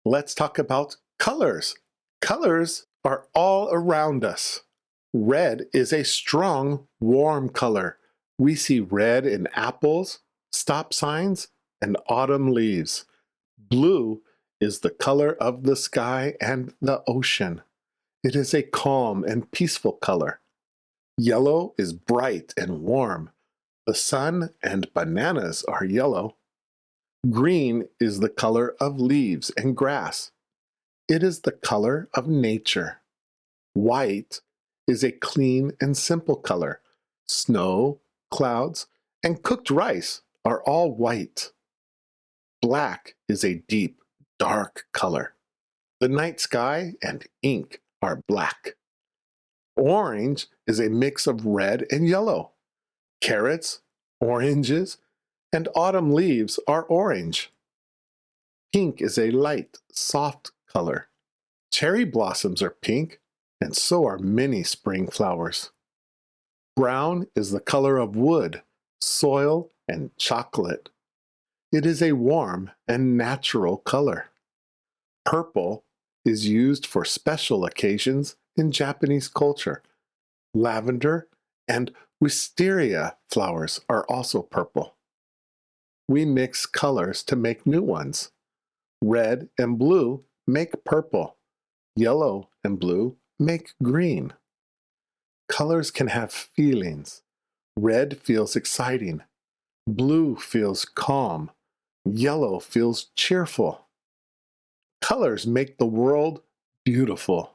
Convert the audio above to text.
let's talk about colors. Colors are all around us. Red is a strong, warm color. We see red in apples, stop signs, and autumn leaves. Blue is the color of the sky and the ocean. It is a calm and peaceful color. Yellow is bright and warm. The sun and bananas are yellow. Green is the color of leaves and grass. It is the color of nature. White is a clean and simple color. Snow, clouds, and cooked rice are all white. Black is a deep, dark color. The night sky and ink are black. Orange is a mix of red and yellow. Carrots, oranges, and autumn leaves are orange. Pink is a light, soft color. Cherry blossoms are pink, and so are many spring flowers. Brown is the color of wood, soil, and chocolate. It is a warm and natural color. Purple is used for special occasions in Japanese culture. Lavender and wisteria flowers are also purple. We mix colors to make new ones. Red and blue make purple. Yellow and blue make green. Colors can have feelings. Red feels exciting. Blue feels calm. Yellow feels cheerful. Colors make the world beautiful.